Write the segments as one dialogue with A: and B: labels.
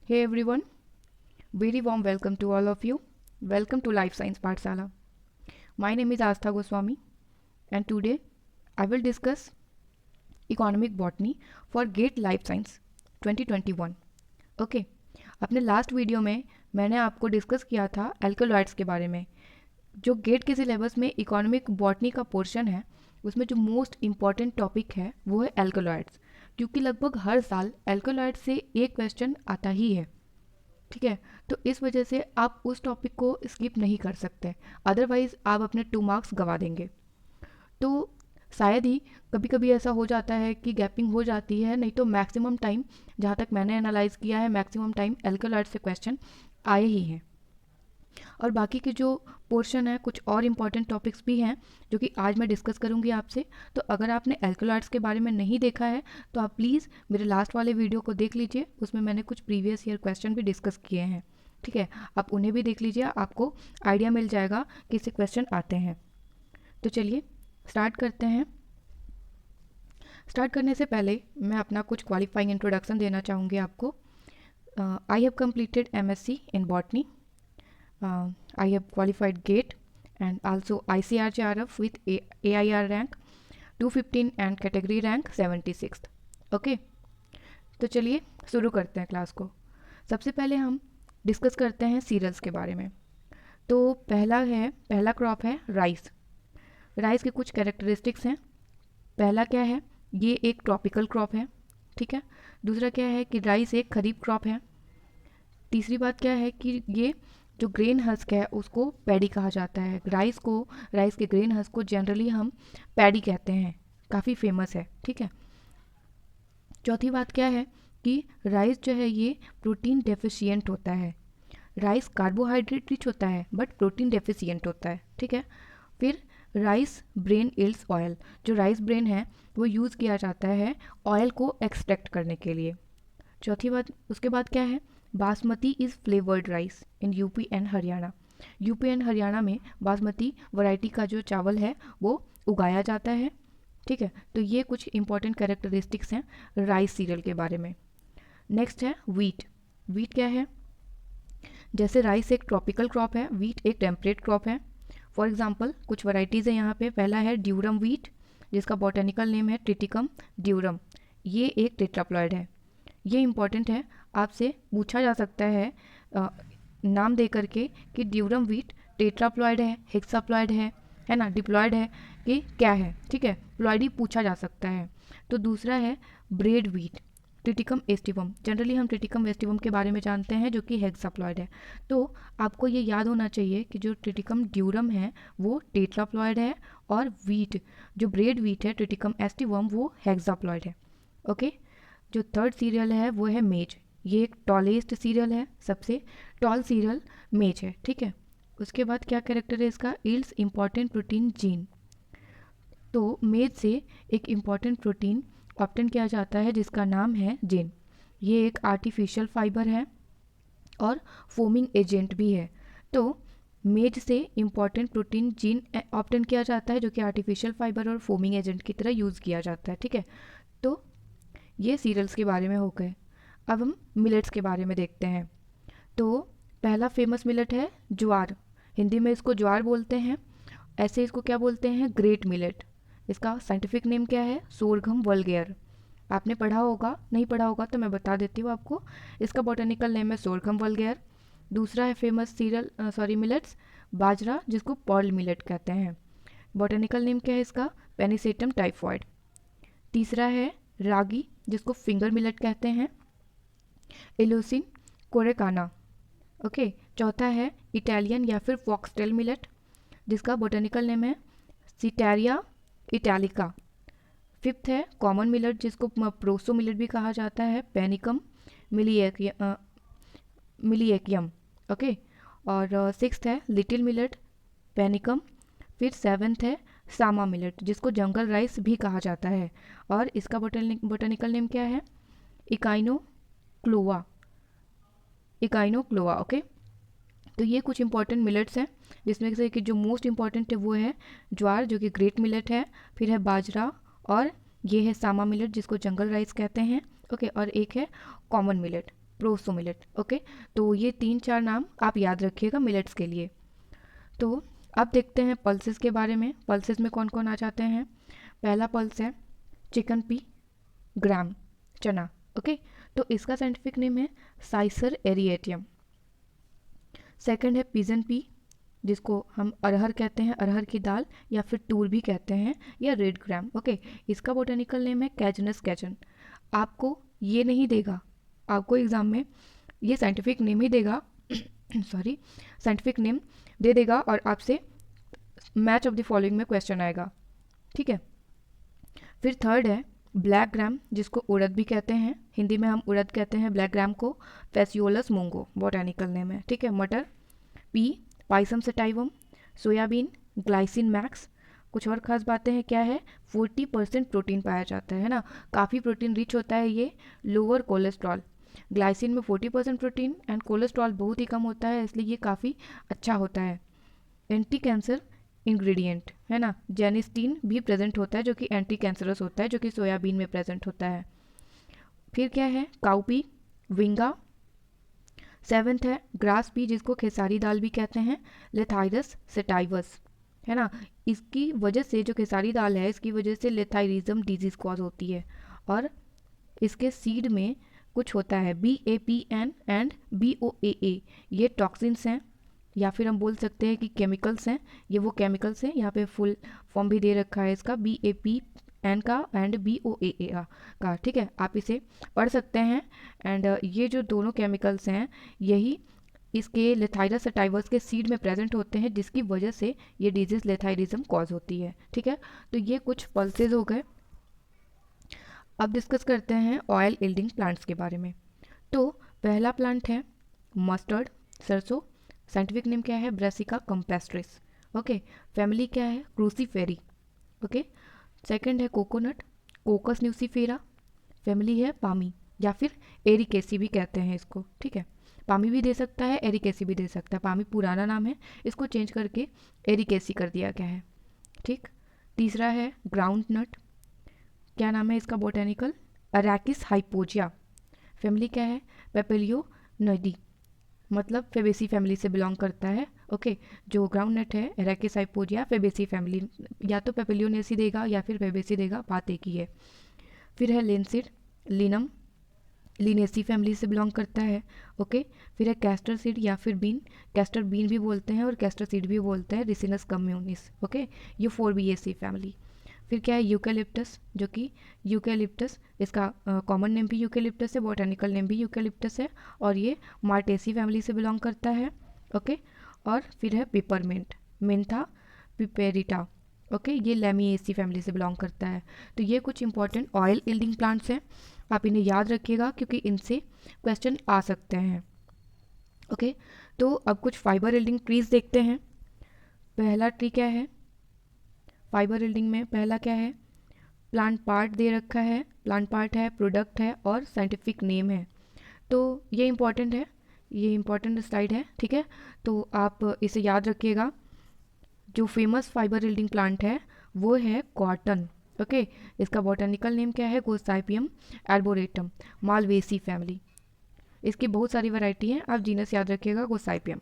A: Hey everyone, very warm welcome to all of you. Welcome to Life Science Pathshala. My name is Astha Goswami and today I will discuss Economic Botany for GATE Life Science 2021. Okay अपने last video में मैंने आपको discuss किया था alkaloids के बारे में। जो गेट के सिलेबस में इकोनॉमिक बॉटनी का पोर्शन है उसमें जो मोस्ट इम्पॉर्टेंट टॉपिक है वो है एल्कलॉइड्स, क्योंकि लगभग हर साल एल्कलॉइड से एक क्वेश्चन आता ही है। ठीक है, तो इस वजह से आप उस टॉपिक को स्किप नहीं कर सकते, अदरवाइज आप अपने 2 मार्क्स गवा देंगे। तो शायद ही कभी कभी ऐसा हो जाता है कि गैपिंग हो जाती है, नहीं तो मैक्सिमम टाइम, जहाँ तक मैंने एनालाइज किया है, मैक्सिमम टाइम एल्कलॉइड से क्वेश्चन आए ही हैं। और बाकी के जो पोर्शन है कुछ और इम्पॉर्टेंट टॉपिक्स भी हैं जो कि आज मैं डिस्कस करूंगी आपसे। तो अगर आपने एल्कलॉइड्स के बारे में नहीं देखा है तो आप प्लीज़ मेरे लास्ट वाले वीडियो को देख लीजिए, उसमें मैंने कुछ प्रीवियस ईयर क्वेश्चन भी डिस्कस किए हैं। ठीक है, आप उन्हें भी देख लीजिए, आपको आइडिया मिल जाएगा कि इससे क्वेश्चन आते हैं। तो चलिए स्टार्ट करते हैं। स्टार्ट करने से पहले मैं अपना कुछ क्वालिफाइंग इंट्रोडक्शन देना चाहूँगी आपको। I have completed MSc in botany. I have qualified GATE and also ICRJRF with AIR rank 215 and category rank 76th. Okay, तो चलिए शुरू करते हैं क्लास को। सबसे पहले हम डिस्कस करते हैं सीरियल्स के बारे में। तो पहला क्रॉप है राइस। राइस के कुछ कैरेक्टरिस्टिक्स हैं। पहला क्या है, ये एक ट्रॉपिकल क्रॉप है। ठीक है, दूसरा क्या है कि राइस एक खरीफ क्रॉप है। तीसरी बात क्या है कि ये जो ग्रेन हस्क है उसको पैडी कहा जाता है। राइस के ग्रेन हस्क को जनरली हम पैडी कहते हैं, काफ़ी फेमस है। ठीक है, चौथी बात क्या है कि राइस जो है ये प्रोटीन डेफिशिएंट होता है। राइस कार्बोहाइड्रेट रिच होता है बट प्रोटीन डेफिशिएंट होता है। ठीक है, फिर राइस ब्रेन इल्स ऑयल, जो राइस ब्रेन है वो यूज़ किया जाता है ऑयल को एक्सट्रैक्ट करने के लिए। चौथी बात, उसके बाद क्या है, basmati is flavoured rice in UP and Haryana. UP and Haryana में बासमती वैरायटी का जो चावल है वो उगाया जाता है। ठीक है, तो ये कुछ इंपॉर्टेंट कैरेक्टरिस्टिक्स हैं राइस सीरियल के बारे में। नेक्स्ट है वीट। वीट क्या है, जैसे राइस एक ट्रॉपिकल क्रॉप है, वीट एक टेम्परेट क्रॉप है। फॉर एग्जाम्पल कुछ वैराइटीज़ है यहाँ पे। पहला है ड्यूरम वीट, जिसका बॉटेनिकल नेम है ट्रिटिकम ड्यूरम। ये एक टेट्राप्लॉइड है। ये इम्पॉर्टेंट है, आपसे पूछा जा सकता है नाम दे करके कि ड्यूरम वीट टेट्राप्लॉइड है, हेक्साप्लॉइड है ना, डिप्लॉइड है कि क्या है। ठीक है, प्लॉइड ही पूछा जा सकता है। तो दूसरा है bread wheat, Triticum aestivum. Generally हम ट्रिटिकम एस्टिवम के बारे में जानते हैं जो कि हेक्साप्लॉइड है। तो आपको ये याद होना चाहिए कि जो ट्रिटिकम ड्यूरम है वो टेट्राप्लॉइड है और वीट, जो ब्रेड वीट है ट्रिटिकम एस्टिवम, वो हेक्साप्लॉइड है। ओके, जो थर्ड सीरियल है वो है मेज। ये एक टॉलेस्ट सीरियल है, सबसे टॉल सीरियल मेज है। ठीक है, उसके बाद क्या कैरेक्टर है इसका, इल्स इम्पॉर्टेंट प्रोटीन जीन। तो मेज से एक इम्पॉर्टेंट प्रोटीन ऑब्टेन किया जाता है जिसका नाम है जिन। ये एक आर्टिफिशियल फाइबर है और फोमिंग एजेंट भी है। तो मेज से इम्पॉर्टेंट प्रोटीन जीन ऑब्टेन किया जाता है जो कि आर्टिफिशियल फाइबर और फोमिंग एजेंट की तरह यूज़ किया जाता है। ठीक है, तो ये सीरियल्स के बारे में हो गए। अब हम मिलेट्स के बारे में देखते हैं। तो पहला फेमस मिलेट है ज्वार। हिंदी में इसको ज्वार बोलते हैं, ऐसे इसको क्या बोलते हैं, ग्रेट मिलेट। इसका साइंटिफिक नेम क्या है, सोरघम वल्गेयर। आपने पढ़ा होगा, नहीं पढ़ा होगा तो मैं बता देती हूँ आपको। इसका बॉटेनिकल नेम है सोरघम वल्गेयर। दूसरा है फेमस मिलेट्स बाजरा, जिसको पर्ल मिलेट कहते हैं। बॉटेनिकल नेम क्या है इसका, पेनिसेटम टाइफॉइड। तीसरा है रागी, जिसको फिंगर मिलेट कहते हैं, इलोसिन कोरेकाना। ओके, चौथा है इटालियन या फिर फॉक्सटेल मिलेट, जिसका बोटेनिकल नेम है सिटेरिया इटालिका। फिफ्थ है कॉमन मिलेट, जिसको प्रोसो मिलेट भी कहा जाता है, पेनिकम मिलिएकियम। ओके, और सिक्स्थ है लिटिल मिलेट, पेनिकम। फिर सेवन्थ है सामा मिलेट, जिसको जंगल राइस भी कहा जाता है, और इसका बोटेनिकल नेम क्या है, इकाइनोक्लोआ। इकाइनोक्लोआ। ओके, तो ये कुछ इंपॉर्टेंट मिलेट्स हैं, जिसमें से कि जो मोस्ट इंपॉर्टेंट है वो है ज्वार, जो कि ग्रेट मिलेट है। फिर है बाजरा, और ये है सामा मिलेट, जिसको जंगल राइस कहते हैं। ओके, और एक है common millet. Proso millet. Okay, तो ये 3-4 नाम आप याद रखिएगा मिलेट्स के लिए। तो अब देखते हैं पल्सेस के बारे में। पल्सेस में कौन कौन आ जाते हैं। पहला पल्स है चिकन पी ग्राम, चना। ओके, तो इसका साइंटिफिक नेम है साइसर एरिएटियम। सेकंड है पिजन पी, जिसको हम अरहर कहते हैं, अरहर की दाल, या फिर तूर भी कहते हैं, या रेड ग्राम। ओके, इसका बोटेनिकल नेम है कैजनस कैजन। आपको ये नहीं देगा, आपको एग्जाम में ये साइंटिफिक नेम ही देगा सॉरी, साइंटिफिक नेम दे देगा और आपसे मैच ऑफ द फॉलोइंग में क्वेश्चन आएगा। ठीक है। फिर थर्ड है ब्लैक ग्राम, जिसको उड़द भी कहते हैं, हिंदी में हम उड़द कहते हैं ब्लैक ग्राम को। फेसियोलस मूंगो बोटेनिकल नेम है। ठीक है। मटर P Pisum sativum. Soybean glycine max. कुछ और ख़ास बातें हैं क्या है, 40% प्रोटीन पाया जाता है ना, काफ़ी प्रोटीन रिच होता है ये। लोअर कोलेस्ट्रॉल, ग्लाइसिन में 40% प्रोटीन एंड कोलेस्ट्रॉल बहुत ही कम होता है, इसलिए ये काफ़ी अच्छा होता है। एंटी कैंसर इंग्रेडिएंट है ना, जेनिस्टीन भी प्रेजेंट होता है जो कि एंटी कैंसरस होता है, जो कि सोयाबीन में प्रेजेंट होता है। फिर क्या है काउपी विंगा। सेवेंथ है ग्रास पी, जिसको खेसारी दाल भी कहते हैं, लेथाइरस सेटाइवस है ना। इसकी वजह से जो खेसारी दाल है, इसकी वजह से लेथाइरिज्म डिजीज कॉज होती है। और इसके सीड में कुछ होता है BAPN एंड BOAA, ये टॉक्सिन्स हैं, या फिर हम बोल सकते हैं कि केमिकल्स हैं। ये वो केमिकल्स हैं, यहाँ पे फुल फॉर्म भी दे रखा है इसका, BAPN का एंड BOAA का। ठीक है, आप इसे पढ़ सकते हैं। एंड ये जो दोनों केमिकल्स हैं, यही इसके लेथाइरस सटाइवस के सीड में प्रेजेंट होते हैं, जिसकी वजह से ये डिजीज लेथाइरिज्म कॉज होती है। ठीक है, तो ये कुछ पल्सेज हो गए। अब डिस्कस करते हैं ऑयल यील्डिंग प्लांट्स के बारे में। तो पहला प्लांट है मस्टर्ड, सरसों। साइंटिफिक नेम क्या है, ब्रासिका कंपेस्ट्रिस। ओके, फैमिली क्या है, क्रूसीफेरी। ओके, सेकंड है कोकोनट, कोकस न्यूसीफेरा। फैमिली है पामी, या फिर एरिकेसी भी कहते हैं इसको। ठीक है, पामी भी दे सकता है, एरिकेसी भी दे सकता है। पामी पुराना नाम है, इसको चेंज करके एरिकेसी कर दिया गया है। ठीक, तीसरा है ग्राउंड नट। क्या नाम है इसका बोटेनिकल, अरैकिस हाइपोजिया। फैमिली क्या है, पेपेलियो नडी, मतलब फेबेसी फैमिली से बिलोंग करता है। ओके, जो ग्राउंड नट है अरैकिस हाइपोजिया फेबेसी फैमिली, या तो पेपेलियोनेसी देगा या फिर फेबेसी देगा, बात एक ही है। फिर है लेंसिड, लिनम, लिनेसी फैमिली से बिलोंग करता है। ओके, फिर है कैस्टर सीड या फिर बीन, कैस्टर बीन भी बोलते हैं और कैस्टर सीड भी बोलते हैं, रिसिनस कम्युनिस। ओके, ये 4BAC फैमिली। फिर क्या है यूकेलिप्टस, जो कि यूकेलिप्टस, इसका कॉमन नेम भी यूकेलिप्टस है, बोटेनिकल नेम भी यूकेलिप्टस है, और ये मार्टेसी फैमिली से बिलोंग करता है। ओके, और फिर है पिपरमिंट, मिंथा पिपेरिटा। ओके, ये लेमिएसी फैमिली से बिलोंग करता है। तो ये कुछ इंपॉर्टेंट ऑयल यील्डिंग प्लांट्स हैं, आप इन्हें याद रखिएगा क्योंकि इनसे क्वेश्चन आ सकते हैं। ओके, तो अब कुछ फाइबर यील्डिंग ट्रीज देखते हैं। पहला ट्री क्या है फाइबर यील्डिंग में, पहला क्या है, प्लांट पार्ट दे रखा है, प्लांट पार्ट है, प्रोडक्ट है और साइंटिफिक नेम है। तो ये इंपॉर्टेंट है, ये इंपॉर्टेंट स्लाइड है। ठीक है, तो आप इसे याद रखिएगा। जो फेमस फाइबर यील्डिंग प्लांट है वो है कॉटन। ओके, इसका बॉटनिकल नेम क्या है, गोसाइपियम एर्बोरेटम, मालवेसी फैमिली। इसकी बहुत सारी वैरायटी हैं, आप जीनस याद रखिएगा, गोसाइपियम।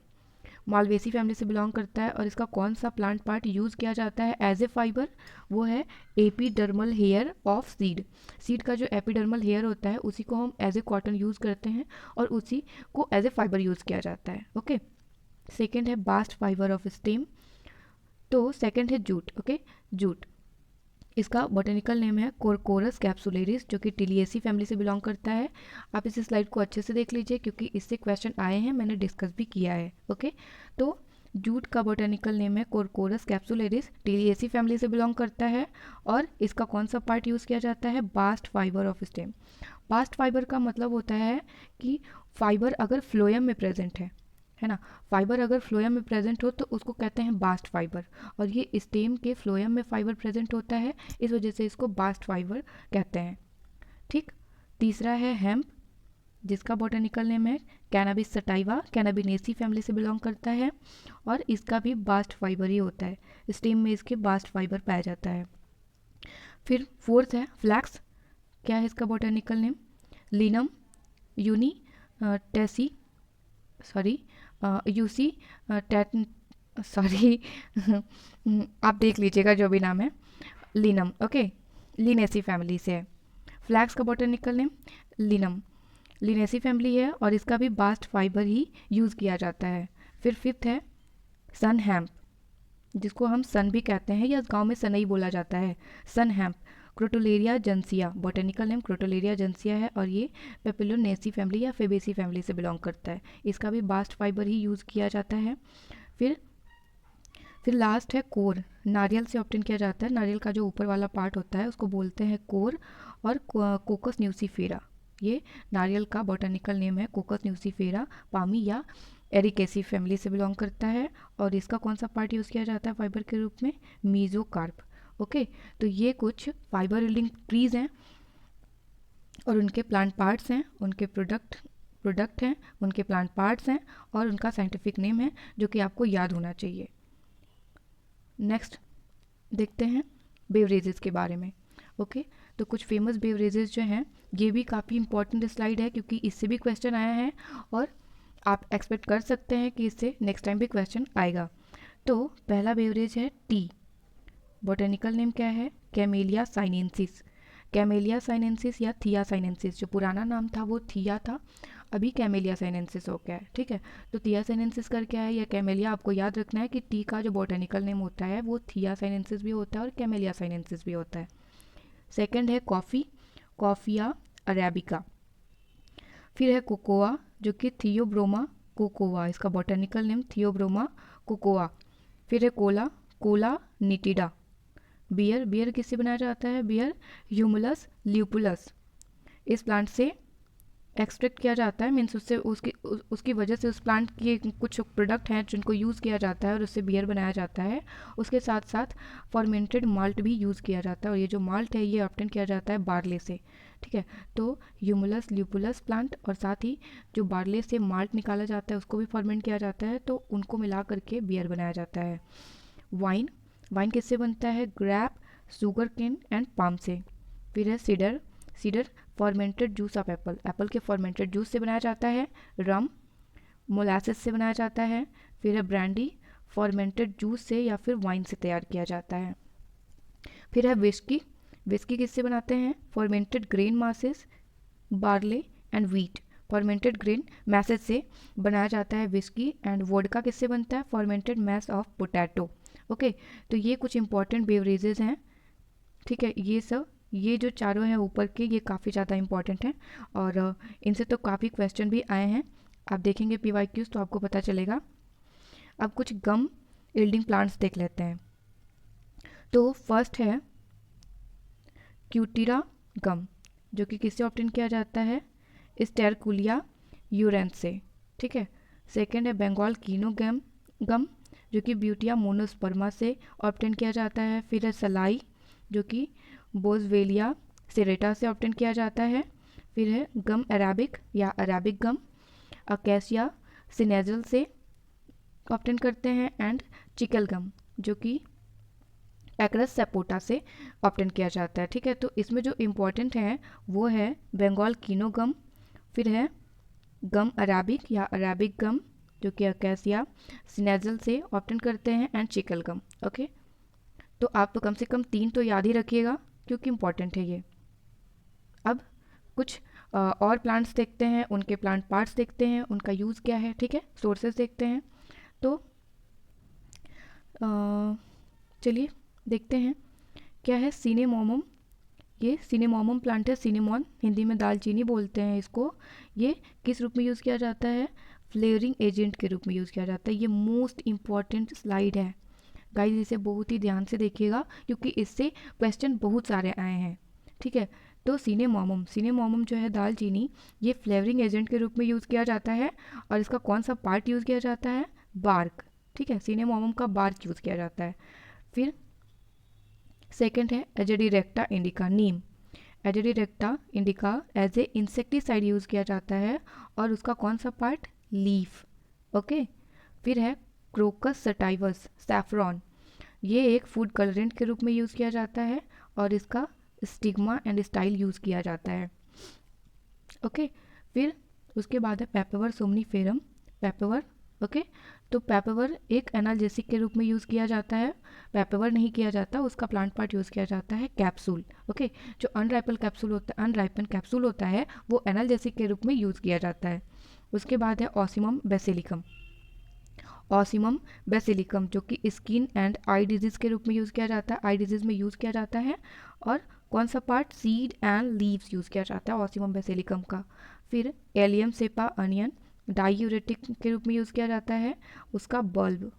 A: मालवेसी फैमिली से बिलोंग करता है। और इसका कौन सा प्लांट पार्ट यूज़ किया जाता है एज ए फाइबर, वो है epidermal hair of seed. Seed का जो एपिडर्मल हेयर होता है उसी को हम एज ए कॉटन यूज़ करते हैं और उसी को एज ए फाइबर यूज़ किया जाता है। ओके, सेकेंड है बास्ट फाइबर ऑफ स्टेम। तो सेकेंड है जूट। ओके, जूट, इसका बॉटनिकल नेम है कोरकोरस कैप्सुलेरिस, जो कि टिलिएसी फैमिली से बिलोंग करता है। आप इस स्लाइड को अच्छे से देख लीजिए क्योंकि इससे क्वेश्चन आए हैं, मैंने डिस्कस भी किया है। ओके, तो जूट का बॉटनिकल नेम है कोरकोरस कैप्सुलेरिस, टिलिएसी फैमिली से बिलोंग करता है। और इसका कौन सा पार्ट यूज़ किया जाता है, bast fibre of stem. Bast fibre का मतलब होता है कि फाइबर अगर फ्लोएम में प्रेजेंट है ना, फाइबर अगर फ्लोएम में प्रेजेंट हो तो उसको कहते हैं बास्ट फाइबर, और ये स्टेम के फ्लोएम में फाइबर प्रेजेंट होता है, इस वजह से इसको बास्ट फाइबर कहते हैं। ठीक, तीसरा है हेम्प, जिसका बॉटनिकल नेम है कैनाबिस सटाइवा, कैनाबिनेसी फैमिली से बिलोंग करता है और इसका भी बास्ट फाइबर ही होता है, स्टेम में इसके बास्ट फाइबर पाया जाता है। फिर फोर्थ है फ्लैक्स, क्या है इसका बॉटनिकल नेम, लिनम यूनी टेसी, सॉरी, यूसी टेट, सॉरी, आप देख लीजिएगा जो भी नाम है, लिनम, ओके, लिनेसी फैमिली से है। फ्लैक्स का बॉटनिकल नेम लिनम, लिनेसी फैमिली है और इसका भी बास्ट फाइबर ही यूज़ किया जाता है। फिर फिफ्थ है सन हैम्प, जिसको हम सन भी कहते हैं या गांव में सनई बोला जाता है, सन हैम्प, क्रोटोलेरिया जेंसिया, बॉटनिकल नेम क्रोटोलेरिया जेंसिया है और ये पेपिलोनेसी फैमिली या फेबेसी फैमिली से बिलोंग करता है। इसका भी बास्ट फाइबर ही यूज़ किया जाता है। फिर लास्ट है कोर, नारियल से ऑब्टेन किया जाता है। नारियल का जो ऊपर वाला पार्ट होता है उसको बोलते हैं कोर, और कोकस न्यूसीफेरा, ये नारियल का बॉटनिकल नेम है, कोकस न्यूसीफेरा पामी या एरिकेसी फैमिली से बिलोंग करता है। और इसका कौन सा पार्ट यूज़ किया जाता है फाइबर के रूप में, मीजोकार्प, ओके। तो ये कुछ फाइबर यील्डिंग ट्रीज हैं और उनके प्लांट पार्ट्स हैं, उनके प्रोडक्ट हैं, उनके प्लांट पार्ट्स हैं और उनका साइंटिफिक नेम है जो कि आपको याद होना चाहिए। नेक्स्ट देखते हैं बेवरेजेस के बारे में, ओके। तो कुछ फेमस बेवरेजेस जो हैं, ये भी काफ़ी इंपॉर्टेंट स्लाइड है क्योंकि इससे भी क्वेश्चन आया है और आप एक्सपेक्ट कर सकते हैं कि इससे नेक्स्ट टाइम भी क्वेश्चन आएगा। तो पहला बेवरेज है टी, बॉटनिकल नेम क्या है, कैमेलिया साइनेंसिस, कैमेलिया साइनेंसिस या थिया साइनेंसिस, जो पुराना नाम था वो थिया था, अभी कैमेलिया साइनेंसिस हो गया है, ठीक है। तो थिया साइनेंसिस कर क्या है या कैमेलिया, आपको याद रखना है कि टी का जो बॉटनिकल नेम होता है वो थिया साइनेंसिस भी होता है और कैमेलिया साइनेंसिस भी होता है। सेकंड है कॉफ़ी, कॉफिया अरेबिका। फिर है कोकोआ जो कि थियोब्रोमा कोकोआ, इसका बॉटनिकल नेम थियोब्रोमा कोकोआ। फिर है कोला, कोला निटिडा। बियर, बियर किससे बनाया जाता है, बियर ह्यूमुलस ल्यूपुलस, इस प्लांट से एक्सट्रैक्ट किया जाता है, मीन्स उससे उसकी वजह से उस प्लांट के कुछ प्रोडक्ट हैं जिनको यूज़ किया जाता है और उससे बियर बनाया जाता है। उसके साथ साथ फॉर्मेंटेड माल्ट भी यूज़ किया जाता है और ये जो माल्ट है ये ऑब्टेन किया जाता है बार्ले से, ठीक है। तो ह्यूमुलस ल्यूपुलस प्लांट और साथ ही जो बार्ले से माल्ट निकाला जाता है उसको भी फॉर्मेंट किया जाता है, तो उनको मिला करके बियर बनाया जाता है। वाइन, वाइन किससे बनता है, grape, sugar cane and palm से। फिर है cider, cider fermented juice of apple, apple के फॉर्मेंटेड जूस से बनाया जाता है। रम मोलासेस से बनाया जाता है। फिर है ब्रांडी, फॉर्मेंटेड जूस से या फिर वाइन से तैयार किया जाता है। फिर है विस्की, विस्की किससे बनाते हैं, fermented grain masses, barley and wheat, fermented grain message से बनाया जाता है विस्की। एंड वोडका किससे बनता है, fermented mass of potato, okay. तो ये कुछ इंपॉर्टेंट बेवरेजेस हैं, ठीक है। ये सब, ये जो चारों हैं ऊपर के, ये काफ़ी ज़्यादा इंपॉर्टेंट हैं और इनसे तो काफ़ी क्वेश्चन भी आए हैं, आप देखेंगे PYQs तो आपको पता चलेगा। अब कुछ गम यील्डिंग प्लांट्स देख लेते हैं। तो फर्स्ट है क्यूटीरा गम, जो कि किससे ऑब्टेन किया जाता है, स्टेरकुलिया यूरेंस से, ठीक है। सेकंड है बंगाल कीनो गम, गम जो कि ब्यूटिया मोनोस्पर्मा से ऑब्टेन किया जाता है। फिर है सलाई जो कि बोजवेलिया सेरेटा से ऑब्टेन किया जाता है। फिर है गम अरेबिक या अरेबिक गम, अकेसिया सिनेजल से ऑब्टेन करते हैं। एंड चिकल गम जो कि एक्रस सपोटा से ऑब्टेन किया जाता है, ठीक है। तो इसमें जो इम्पोर्टेंट है वो है बंगाल कीनो गम, फिर है गम अरेबिक या अरेबिक गम जो कि अकेसिया सिनेजल से ऑब्टेन करते हैं, एंड चिकल गम, ओके। तो आप तो कम से कम 3 तो याद ही रखिएगा क्योंकि इम्पॉर्टेंट है ये। अब कुछ और प्लांट्स देखते हैं, उनके प्लांट पार्ट्स देखते हैं, उनका यूज़ क्या है, ठीक है, सोर्सेज देखते हैं। तो चलिए देखते हैं क्या है सिनेमोमम, ये सिनेमोमम प्लांट है, सिनेमॉन हिंदी में दालचीनी बोलते हैं इसको। ये किस रूप में यूज़ किया जाता है, फ्लेवरिंग एजेंट के रूप में यूज़ किया जाता है। ये मोस्ट इम्पॉर्टेंट स्लाइड है गाइस, इसे बहुत ही ध्यान से देखिएगा क्योंकि इससे क्वेश्चन बहुत सारे आए हैं, ठीक है। तो सिनेमोमम, सिनेमोमम जो है दालचीनी, ये फ्लेवरिंग एजेंट के रूप में यूज़ किया जाता है और इसका कौन सा पार्ट यूज़ किया जाता है, बार्क, ठीक है, सिनेमोमम का बार्क यूज़ किया जाता है। फिर सेकंड है एजेडिरेक्टा इंडिका, नीम, Azadirachta indica as a insecticide use किया जाता है और उसका कौन सा पार्ट, लीफ, ओके। फिर है क्रोकस सटाइवस, सैफरॉन, ये एक फूड कलरेंट के रूप में यूज़ किया जाता है और इसका स्टिग्मा एंड स्टाइल यूज़ किया जाता है, ओके। फिर उसके बाद है पेपावर सोमनीफेरम, पेपावर। ओके, तो पेपावर एक एनाल्जेसिक के रूप में यूज़ किया जाता है, पेपावर नहीं किया जाता, उसका प्लांट पार्ट यूज़ किया जाता है कैप्सूल। ओके, जो अनराइपन कैप्सूल होता है वो एनाल्जेसिक के रूप में यूज़ किया जाता है। उसके बाद है ऑसिमम बेसिलिकम, ऑसिमम बेसिलिकम जो कि स्किन एंड आई डिजीज़ के रूप में यूज़ किया जाता है, आई डिजीज़ में यूज़ किया जाता है। और कौन सा part, seed and leaves use किया जाता है ऑसिमम बेसिलिकम का। फिर एलियम सेपा अनियन डाईयूरेटिक के रूप में यूज़ किया जाता है, उसका बल्ब।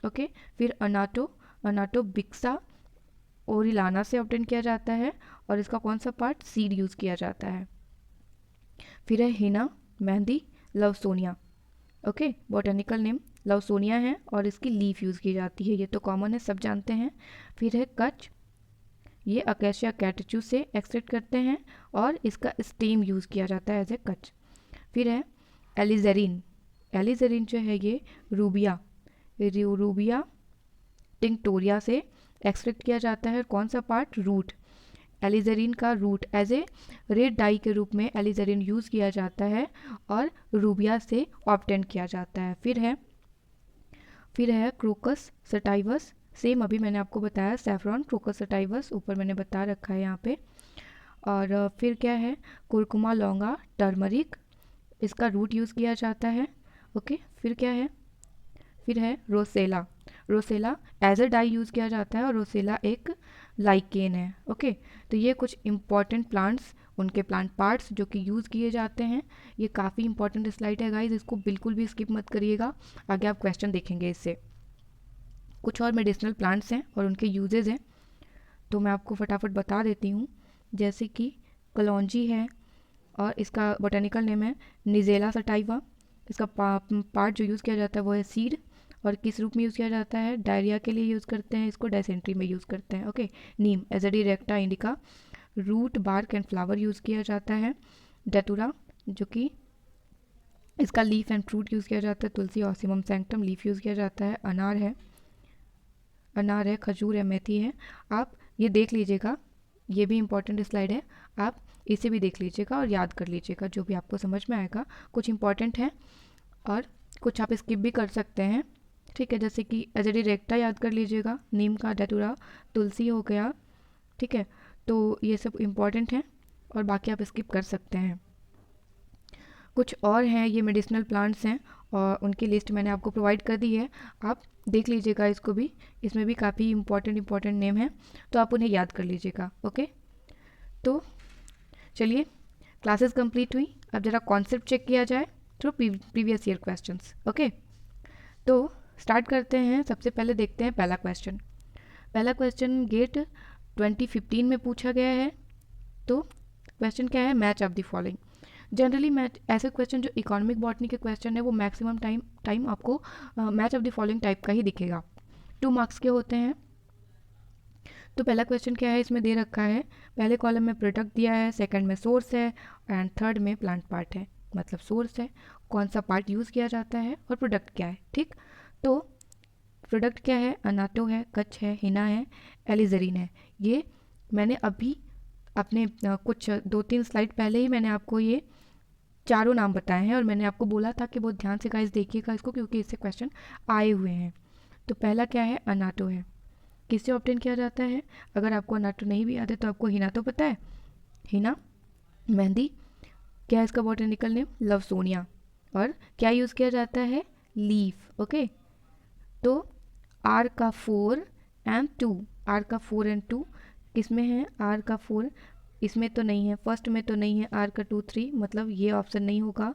A: ओके, फिर अनाटो बिक्सा ओरिलाना से ऑब्टेन किया जाता है और इसका कौन सा पार्ट, सीड यूज़ किया जाता है। फिर है हिना मेहंदी Lawsonia. Okay, botanical name Lawsonia है और इसकी लीफ यूज़ की जाती है, ये तो कॉमन है, सब जानते हैं। फिर है कच, ये अकेशिया कैटचू से एक्सट्रैक्ट करते हैं और इसका स्टेम यूज़ किया जाता है एज ए कच। फिर है एलिजेरिन, एलिजेरिन जो है ये रूबिया टिंक्टोरिया से एक्सट्रैक्ट किया जाता है। कौन सा पार्ट, रूट। एलिजेरिन का root as a red dye के रूप में एलिजेरिन यूज़ किया जाता है और रूबिया से ऑब्टेन किया जाता है। फिर है क्रोकस सटाइवस, सेम अभी मैंने आपको बताया सैफरॉन, क्रोकस सटाइवस ऊपर मैंने बता रखा है यहाँ पे। और फिर क्या है, कुरकुमा लौंगा टर्मरिक, इसका रूट यूज़ किया जाता है। ओके, फिर क्या है, फिर है Roselle, Roselle as a dye use किया जाता है और रोसेला एक लाइकेन है। ओके, तो ये कुछ इंपॉर्टेंट प्लांट्स, उनके प्लांट पार्ट्स जो कि यूज़ किए जाते हैं। ये काफ़ी इंपॉर्टेंट स्लाइड है गाइज, इसको बिल्कुल भी स्किप मत करिएगा, आगे आप क्वेश्चन देखेंगे इससे। कुछ और मेडिसिनल प्लांट्स हैं और उनके यूजेज हैं, तो मैं आपको फटाफट बता देती हूँ। जैसे कि कलौंजी है और इसका बोटेनिकल नेम है निजेला सटाइवा। इसका पार्ट जो यूज़ किया जाता है वो है सीड, और किस रूप में यूज़ किया जाता है, डायरिया के लिए यूज़ करते हैं इसको, डायसेंट्री में यूज़ करते हैं। ओके, नीम Azadirachta indica, root bark and flower use किया जाता है। डेटूरा जो कि इसका लीफ एंड फ्रूट यूज़ किया जाता है। तुलसी ऑसिमम सैंक्टम, लीफ यूज़ किया जाता है। अनार है, खजूर है, मेथी है। आप ये देख लीजिएगा, ये भी इंपॉर्टेंट स्लाइड है, आप इसे भी देख लीजिएगा और याद कर लीजिएगा जो भी आपको समझ में आएगा। कुछ इंपॉर्टेंट है और कुछ आप स्किप भी कर सकते हैं, ठीक है। जैसे कि एजेडी रेक्टा याद कर लीजिएगा, नीम का, डेटूरा, तुलसी हो गया, ठीक है। तो ये सब इम्पॉर्टेंट हैं और बाकी आप स्किप कर सकते हैं। कुछ और हैं, ये मेडिसिनल प्लांट्स हैं और उनकी लिस्ट मैंने आपको प्रोवाइड कर दी है, आप देख लीजिएगा इसको भी, इसमें भी काफ़ी इंपॉर्टेंट नेम है, तो आप उन्हें याद कर लीजिएगा। ओके, तो चलिए क्लासेस कंप्लीट हुई, अब ज़रा कॉन्सेप्ट चेक किया जाए through previous year questions. Okay, तो स्टार्ट करते हैं। सबसे पहले देखते हैं पहला क्वेश्चन। पहला क्वेश्चन गेट 2015 में पूछा गया है। तो क्वेश्चन क्या है, match of the following. Generally match, ऐसे क्वेश्चन जो इकोनॉमिक बॉटनी के क्वेश्चन है वो मैक्सिमम टाइम आपको match of the following type का ही दिखेगा, 2 मार्क्स के होते हैं। तो पहला क्वेश्चन क्या है, इसमें दे रखा है, पहले कॉलम में प्रोडक्ट दिया है, सेकंड में सोर्स है एंड थर्ड में प्लांट पार्ट है। मतलब सोर्स है, कौन सा पार्ट यूज़ किया जाता है, और प्रोडक्ट क्या है, ठीक। तो प्रोडक्ट क्या है, अनाटो है, कच है, हिना है, एलिजरीन है। ये मैंने अभी अपने कुछ 2-3 स्लाइड पहले ही मैंने आपको ये चारों नाम बताए हैं और मैंने आपको बोला था कि बहुत ध्यान से गाइस देखिएगा इसको, क्योंकि इससे क्वेश्चन आए हुए हैं। तो पहला क्या है, अनाटो है, किससे ऑब्टेन किया जाता है। अगर आपको अनाटो नहीं भी आता है तो आपको हिना तो पता है, हिना मेहंदी। क्या है इसका बॉटनिकल नेम, लवसोनिया। और क्या यूज़ किया जाता है, लीफ। ओके, तो आर का 4 एंड 2, आर का 4 एंड 2 किस में है, आर का 4 इसमें तो नहीं है, फर्स्ट में तो नहीं है, आर का 2 3, मतलब ये ऑप्शन नहीं होगा।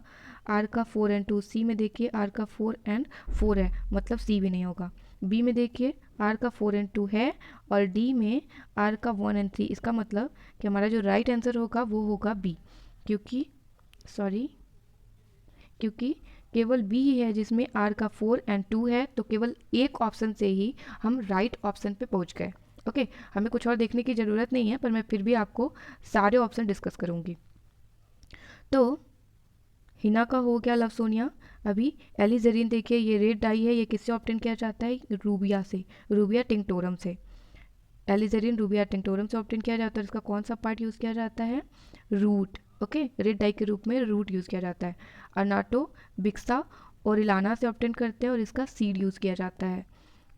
A: आर का 4 एंड 2, सी में देखिए आर का 4 एंड 4 है, मतलब सी भी नहीं होगा। बी में देखिए आर का 4 एंड 2 है और डी में आर का 1 एंड 3, इसका मतलब कि हमारा जो राइट आंसर होगा वो होगा बी, क्योंकि केवल बी ही है जिसमें आर का 4 एंड 2 है, तो केवल एक ऑप्शन से ही हम राइट ऑप्शन पे पहुंच गए। ओके, हमें कुछ और देखने की ज़रूरत नहीं है, पर मैं फिर भी आपको सारे ऑप्शन डिस्कस करूंगी। तो हिना का हो गया, लवसोनिया। अभी एलिजरीन देखिए, ये रेड डाई है, ये किससे ऑब्टेन किया जाता है, रूबिया से, रूबिया टिंक्टोरम से। एलिजरीन रूबिया टिंक्टोरम से ऑब्टेन किया जाता है, इसका कौन सा पार्ट यूज़ किया जाता है, रूट। ओके, रेड डाई के रूप में रूट यूज़ किया जाता है। अनाटो बिक्सा और इलाना से ऑब्टेन करते हैं और इसका सीड यूज़ किया जाता है।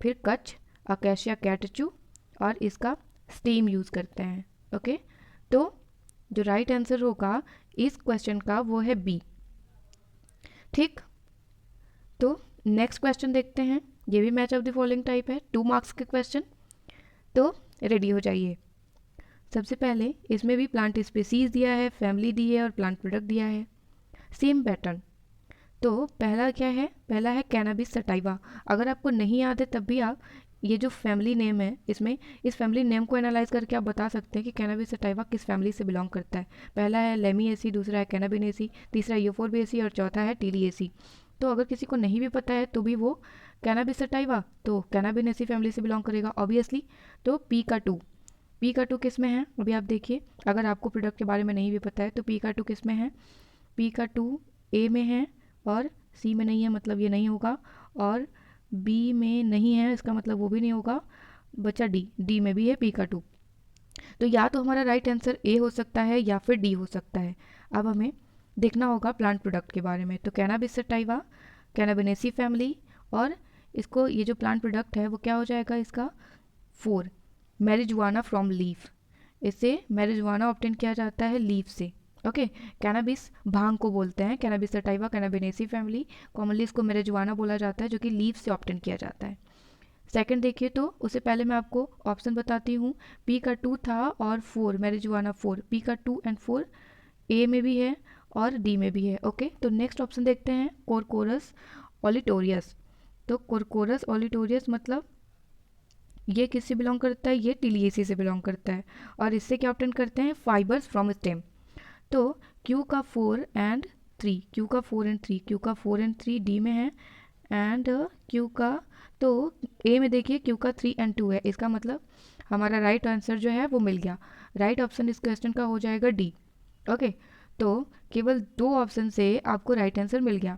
A: फिर कच्छ अकेशिया कैटचू और इसका स्टेम यूज़ करते हैं। ओके, तो जो राइट आंसर होगा इस क्वेश्चन का वो है बी। ठीक, तो नेक्स्ट क्वेश्चन देखते हैं। ये भी match of the following type है, 2 मार्क्स के क्वेश्चन, तो रेडी हो जाइए। सबसे पहले इसमें भी प्लांट स्पीसीज दिया है, फैमिली दी है और प्लांट प्रोडक्ट दिया है, सेम पैटर्न। तो पहला क्या है, पहला है कैनाबिस सटाइवा। अगर आपको नहीं याद है तब भी आप ये जो फैमिली नेम है इसमें इस फैमिली नेम को एनालाइज करके आप बता सकते हैं कि कैनाबिस सटाइवा किस फैमिली से बिलोंग करता है। पहला है लेमिएसी, दूसरा है कैनाबिनेसी, तीसरा यूफोर्बिएसी और चौथा है टीलिएसी। तो अगर किसी को नहीं भी पता है तो भी वो कैनाबिस सटाइवा तो कैनाबिनेसी फैमिली से बिलोंग करेगा ऑब्वियसली। तो पी का टू किस में है, अभी आप देखिए, अगर आपको प्रोडक्ट के बारे में नहीं भी पता है तो पी का टू किस में है, पी का टू ए में है और सी में नहीं है, मतलब ये नहीं होगा, और बी में नहीं है इसका मतलब वो भी नहीं होगा, बचा डी में भी है पी का टू। तो या तो हमारा राइट आंसर ए हो सकता है या फिर डी हो सकता है। अब हमें देखना होगा प्लांट प्रोडक्ट के बारे में। तो कैनाबिस सटाइवा, कैनाबिनेसी फैमिली, और इसको ये जो प्लांट प्रोडक्ट है वो क्या हो जाएगा इसका 4 मैरिजुआना फ्रॉम लीफ। इससे मैरिजुआना ऑब्टेन किया जाता है लीफ से। ओके, कैनाबिस भांग को बोलते हैं, cannabis sativa cannabinaceae family, commonly इसको मैरिजुआना बोला जाता है जो कि लीफ से ऑब्टेन किया जाता है। सेकंड देखिए, तो उससे पहले मैं आपको ऑप्शन बताती हूँ। पी का 2 था और 4 मैरिजुआना 4, पी का 2 एंड 4 ए में भी है और डी में भी है। ओके, तो नेक्स्ट ऑप्शन देखते हैं, कोरकोरस ओलिटोरियस। तो कोरकोरस ओलिटोरियस मतलब ये किससे बिलोंग करता है, ये टिलिएसी से बिलोंग करता है और इससे क्या ऑब्टेन करते हैं, फाइबर्स फ्रॉम स्टेम। तो क्यू का 4 एंड 3, क्यू का 4 एंड 3, क्यू का 4 एंड 3 डी में है एंड क्यू का, तो ए में देखिए क्यू का 3 एंड 2 है, इसका मतलब हमारा राइट आंसर जो है वो मिल गया। राइट ऑप्शन इस क्वेश्चन का हो जाएगा डी। ओके, तो केवल 2 ऑप्शन से आपको राइट आंसर मिल गया,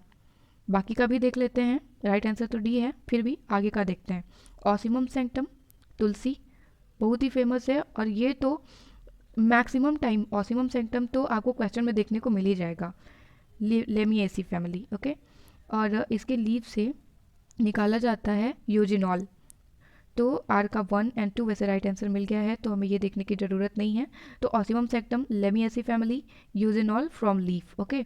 A: बाकी का भी देख लेते हैं। राइट आंसर तो डी है, फिर भी आगे का देखते हैं। ऑसिमम सैंक्टम तुलसी बहुत ही फेमस है और ये तो मैक्सिमम टाइम ऑसिमम सैंक्टम तो आपको क्वेश्चन में देखने को मिल ही जाएगा, लेमिएसी फैमिली। ओके, और इसके लीव से निकाला जाता है यूजिनॉल। तो आर का 1 एंड 2 वैसे राइट आंसर मिल गया है, तो हमें ये देखने की ज़रूरत नहीं है। तो Ocimum sanctum, Lamiaceae family, eugenol from leaf. Okay,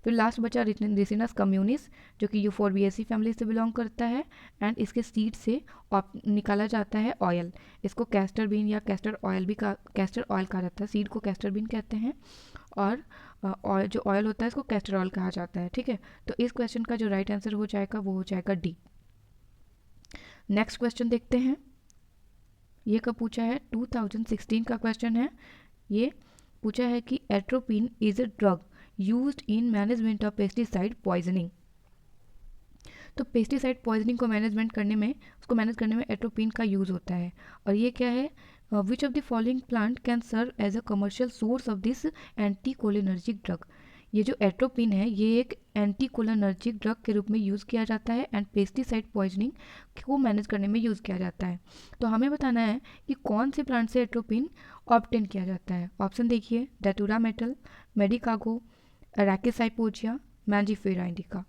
A: फिर लास्ट बचा रिसिनस कम्युनिस जो कि यूफोर्बिएसी फैमिली से बिलोंग करता है एंड इसके सीड से निकाला जाता है ऑयल। इसको कैस्टर बीन या कैस्टर ऑयल कहा जाता है, सीड को कैस्टर बीन कहते हैं और ऑयल जो ऑयल होता है इसको कैस्टर ऑयल कहा जाता है। ठीक है, तो इस क्वेश्चन का जो राइट आंसर हो जाएगा वो हो जाएगा डी। नेक्स्ट क्वेश्चन देखते हैं, ये कब पूछा है, 2016 का क्वेश्चन है। ये पूछा है कि atropine is a drug used in management of pesticide poisoning. तो पेस्टिसाइड पॉइजनिंग को मैनेज करने में एट्रोपिन का यूज़ होता है और ये क्या है, which of the following plant can serve as a commercial source of this anticholinergic drug. ये जो एट्रोपिन है ये एक एंटीकोलिनर्जिक ड्रग के रूप में यूज़ किया जाता है एंड पेस्टिसाइड पॉइजनिंग को मैनेज करने में यूज़ किया जाता है। तो हमें बताना है कि कौन से प्लांट से एट्रोपिन ऑब्टेन किया जाता है। ऑप्शन देखिए, डेटूरा मेटल, मेडिकागो, अरैकिस हाइपोजिया, मैंजीफेरा इंडिका।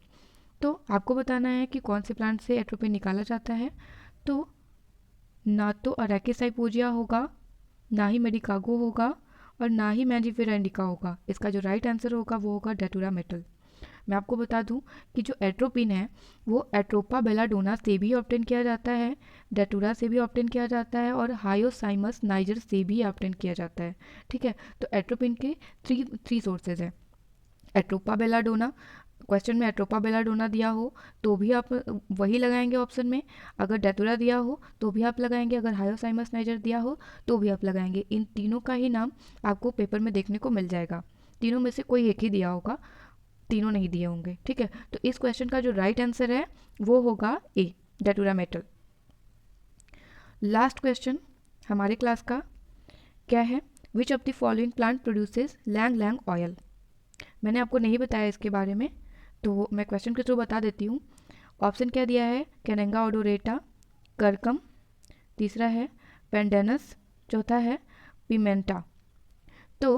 A: तो आपको बताना है कि कौन से प्लांट से एट्रोपिन निकाला जाता है। तो ना तो अरैकिस हाइपोजिया होगा, ना ही मेडिकागो होगा और ना ही मैंजीफेरा इंडिका होगा। इसका जो राइट आंसर होगा वो होगा डेटूरा मेटल। मैं आपको बता दूं कि जो एट्रोपिन है वो एट्रोपा बेलाडोना से भी ऑब्टेन किया जाता है, डेटूरा से भी ऑब्टेन किया जाता है और हायोसाइमस नाइजर से भी ऑब्टेन किया जाता है। ठीक है, तो एट्रोपिन के थ्री सोर्सेज हैं। एट्रोपा बेलाडोना, क्वेश्चन में एट्रोपा बेलाडोना दिया हो तो भी आप वही लगाएंगे ऑप्शन में, अगर डेटूरा दिया हो तो भी आप लगाएंगे, अगर हायोसाइमस नाइजर दिया हो तो भी आप लगाएंगे। इन तीनों का ही नाम आपको पेपर में देखने को मिल जाएगा, तीनों में से कोई एक ही दिया होगा, तीनों नहीं दिए होंगे। ठीक है, तो इस क्वेश्चन का जो राइट आंसर है वो होगा ए, डेटूरा मेटल। लास्ट क्वेश्चन हमारे क्लास का क्या है, which of the following plant produces ylang ylang oil. मैंने आपको नहीं बताया इसके बारे में तो मैं क्वेश्चन के थ्रू बता देती हूँ। ऑप्शन क्या दिया है, कैनेंगा ओडोरेटा, करकम, तीसरा है पेंडेनस, चौथा है पिमेंटा। तो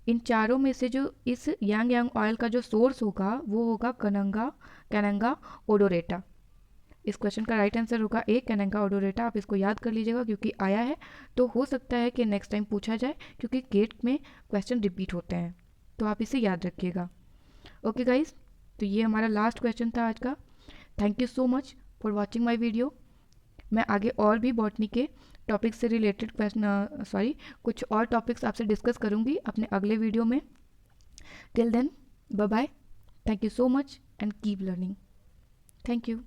A: इन चारों में से जो इस यांग यांग ऑयल का जो सोर्स होगा वो होगा कैनंगा ओडोरेटा। इस क्वेश्चन का राइट आंसर होगा ए, कैनंगा ओडोरेटा। आप इसको याद कर लीजिएगा क्योंकि आया है तो हो सकता है कि नेक्स्ट टाइम पूछा जाए, क्योंकि गेट में क्वेश्चन रिपीट होते हैं, तो आप इसे याद रखिएगा। ओके गाइज, तो ये हमारा लास्ट क्वेश्चन था आज का। Thank you so much for watching my video. मैं आगे और भी बॉटनी के टॉपिक से रिलेटेड कुछ और टॉपिक्स आपसे डिस्कस करूँगी अपने अगले वीडियो में। Till then, bye bye, thank you so much and keep learning. Thank you.